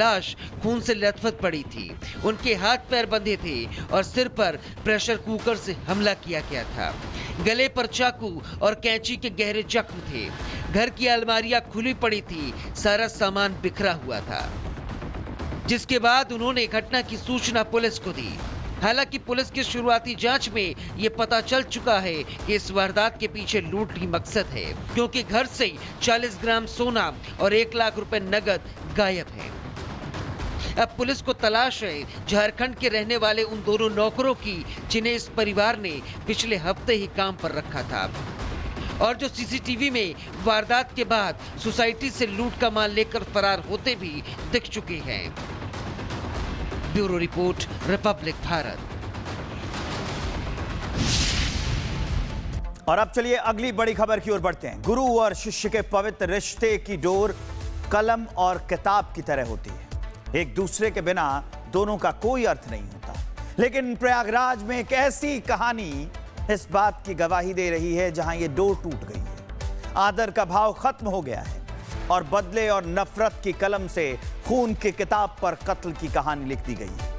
लाश खून से लथपथ पड़ी थी। उनके हाथ पैर बंधे थे और सिर पर प्रेशर कुकर से हमला किया गया था। गले पर चाकू और कैंची के गहरे जख्म थे। घर की अलमारियां खुली पड़ी थी, सारा सामान बिखरा हुआ था। जिसके बाद उन्होंने घटना की सूचना पुलिस को दी। हालांकि पुलिस की शुरुआती जांच में यह पता चल चुका है कि इस वारदात के पीछे लूट ही मकसद है, क्योंकि घर से 40 ग्राम सोना और 1 लाख रुपए नगद गायब है। अब पुलिस को तलाश है झारखंड के रहने वाले उन दोनों नौकरों की जिन्हें इस परिवार ने पिछले हफ्ते ही काम पर रखा था और जो सीसीटीवी में वारदात के बाद सोसाइटी से लूट का माल लेकर फरार होते भी दिख चुके हैं। Bureau report, Republic Bharat. और अब चलिए अगली बड़ी खबर की ओर बढ़ते हैं। गुरु और शिष्य के पवित्र रिश्ते की डोर कलम और किताब की तरह होती है। एक दूसरे के बिना दोनों का कोई अर्थ नहीं होता। लेकिन प्रयागराज में एक ऐसी कहानी इस बात की गवाही दे रही है जहां ये डोर टूट गई है। आदर का भाव खत्म हो गया है और बदले और नफरत की कलम से खून की किताब पर कत्ल की कहानी लिख दी गई है।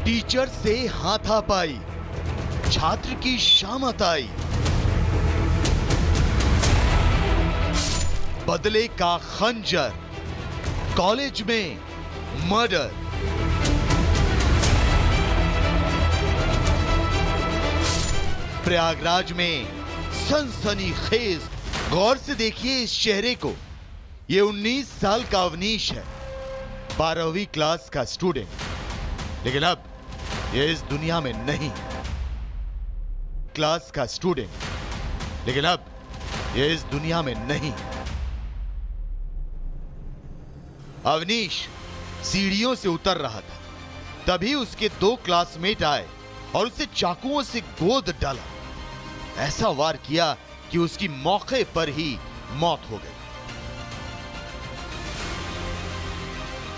टीचर से हाथापाई, छात्र की शामत आई, बदले का खंजर, कॉलेज में मर्डर। प्रयागराज में सनसनीखेज। गौर से देखिए इस चेहरे को। ये 19 साल का अवनीश है, 12वीं क्लास का स्टूडेंट। लेकिन अब ये इस दुनिया में नहीं। क्लास का स्टूडेंट, लेकिन अब ये इस दुनिया में नहीं। अवनीश सीढ़ियों से उतर रहा था, तभी उसके 2 क्लासमेट आए और उसे चाकुओं से गोद डाला। ऐसा वार किया कि उसकी मौके पर ही मौत हो गई।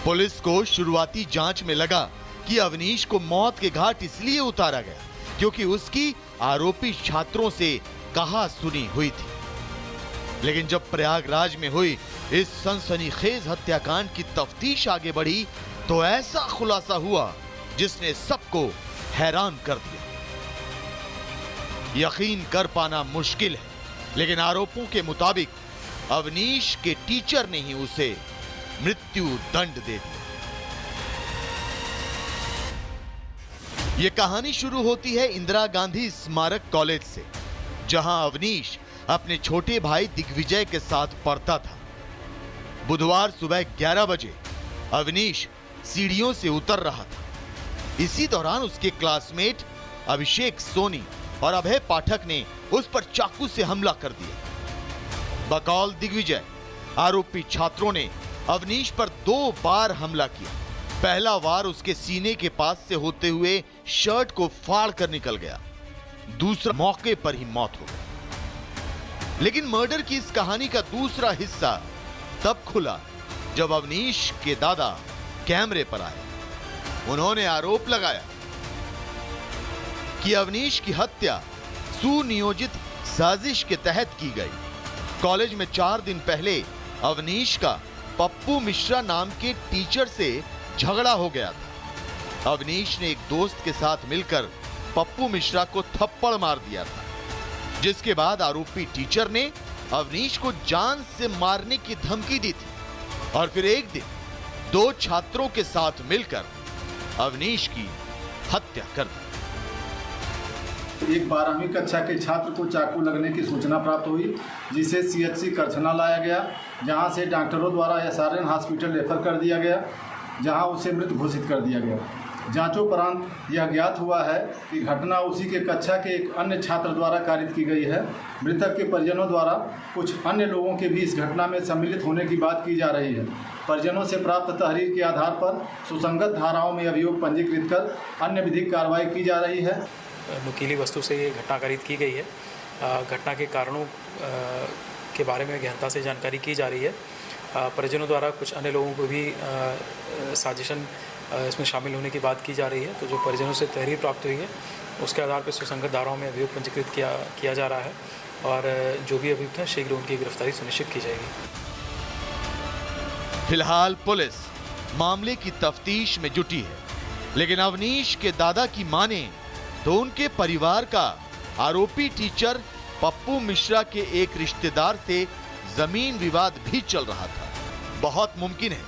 पुलिस को शुरुआती जांच में लगा कि अवनीश को मौत के घाट इसलिए उतारा गया क्योंकि उसकी आरोपी छात्रों से कहा सुनी हुई थी। लेकिन जब प्रयागराज में हुई इस सनसनीखेज हत्याकांड की तफ्तीश आगे बढ़ी तो ऐसा खुलासा हुआ जिसने सबको हैरान कर दिया। यकीन कर पाना मुश्किल है, लेकिन आरोपों के मुताबिक अवनीश के टीचर ने ही उसे मृत्यु दंड दे दिया। यह कहानी शुरू होती है इंदिरा गांधी स्मारक कॉलेज से, जहां अवनीश अपने छोटे भाई दिग्विजय के साथ पढ़ता था। बुधवार सुबह 11 बजे अवनीश सीढ़ियों से उतर रहा था। इसी दौरान उसके क्लासमेट अभिषेक सोनी और अभय पाठक ने उस पर चाकू से हमला कर दिया। बकौल दिग्विजय, आरोपी छात्रों ने अवनीश पर 2 बार हमला किया। पहला वार उसके सीने के पास से होते हुए शर्ट को फाड़ कर निकल गया। दूसरा मौके पर ही मौत हो गई। लेकिन मर्डर की इस कहानी का दूसरा हिस्सा तब खुला जब अवनीश के दादा कैमरे पर आए। उन्होंने आरोप लगाया कि अवनीश की हत्या सुनियोजित साजिश के तहत की गई। कॉलेज में 4 दिन पहले अवनीश का पप्पू मिश्रा नाम के टीचर से झगड़ा हो गया था। अवनीश ने एक दोस्त के साथ मिलकर पप्पू मिश्रा को थप्पड़ मार दिया था, जिसके बाद आरोपी टीचर ने अवनीश को जान से मारने की धमकी दी थी और फिर एक दिन 2 छात्रों के साथ मिलकर अवनीश की हत्या कर दी। एक 12वीं कक्षा के छात्र को चाकू लगने की सूचना प्राप्त हुई, जिसे सीएचसी करछना लाया गया, जहां से डॉक्टरों द्वारा एसआरएन हॉस्पिटल रेफर कर दिया गया, जहां उसे मृत घोषित कर दिया गया। जांचोपरांत यह ज्ञात हुआ है कि घटना उसी के कक्षा के एक अन्य छात्र द्वारा कारित की गई है। मृतक के परिजनों द्वारा कुछ अन्य लोगों के भी इस घटना में सम्मिलित होने की बात की जा रही है। परिजनों से प्राप्त तहरीर के आधार पर सुसंगत धाराओं में अभियोग पंजीकृत कर अन्य विधिक कार्रवाई की जा रही है। नुकीली वस्तु से ये घटना कारित की गई है। घटना के कारणों के बारे में गहनता से जानकारी की जा रही है। परिजनों द्वारा कुछ अन्य लोगों को भी साजिशन इसमें शामिल होने की बात की जा रही है। तो जो परिजनों से तहरीर प्राप्त हुई है उसके आधार पर सुसंगत धाराओं में अभियोग पंजीकृत किया जा रहा है और जो भी अभियुक्त हैं शीघ्र उनकी गिरफ्तारी सुनिश्चित की जाएगी। फिलहाल पुलिस मामले की तफ्तीश में जुटी है, लेकिन अवनीश के दादा की माने तो उनके परिवार का आरोपी टीचर पप्पू मिश्रा के एक रिश्तेदार से जमीन विवाद भी चल रहा था। बहुत मुमकिन है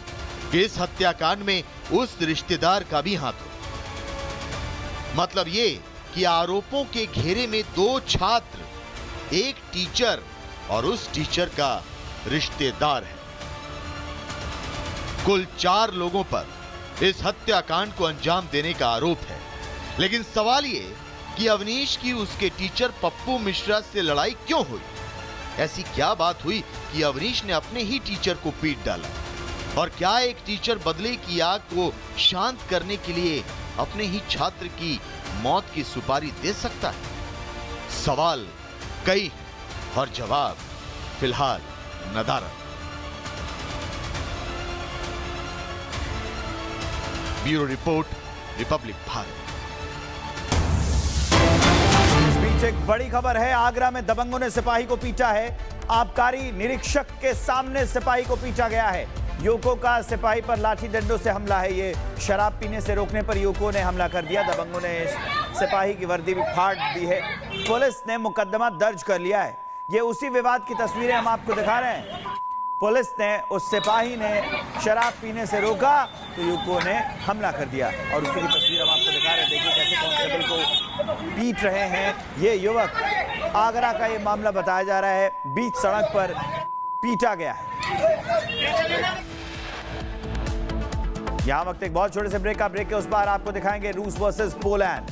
कि इस हत्याकांड में उस रिश्तेदार का भी हाथ हो। मतलब ये कि आरोपों के घेरे में 2 छात्र, एक टीचर और उस टीचर का रिश्तेदार है। कुल 4 लोगों पर इस हत्याकांड को अंजाम देने का आरोप है। लेकिन सवाल ये कि अवनीश की उसके टीचर पप्पू मिश्रा से लड़ाई क्यों हुई? ऐसी क्या बात हुई कि अवनीश ने अपने ही टीचर को पीट डाला? और क्या एक टीचर बदले की आग को शांत करने के लिए अपने ही छात्र की मौत की सुपारी दे सकता है? सवाल कई हैं और जवाब फिलहाल नदारद। Bureau report, Republic Bharat. इस बीच एक बड़ी खबर है। आगरा में दबंगों ने सिपाही को पीटा है। आबकारी निरीक्षक के सामने सिपाही को पीटा गया है। युवकों का सिपाही पर लाठी डंडों से हमला है। ये शराब पीने से रोकने पर युवकों ने हमला कर दिया। दबंगों ने सिपाही की वर्दी भी फाड़ दी है। पुलिस ने मुकदमा दर्ज कर लिया है। ये उसी विवाद की तस्वीरें हम आपको दिखा रहे हैं। पुलिस ने उस सिपाही ने शराब पीने से रोका तो युवकों ने हमला कर दिया और उसी की तस्वीर हम आपको दिखा रहे हैं। देखिए कैसे कांस्टेबल को पीट रहे हैं ये युवक। आगरा का ये मामला बताया जा रहा है। बीच सड़क पर पीटा गया है। यहां वक्त एक बहुत छोटे से ब्रेक का। ब्रेक के उस पार आपको दिखाएंगे रूस वर्सेस पोलैंड।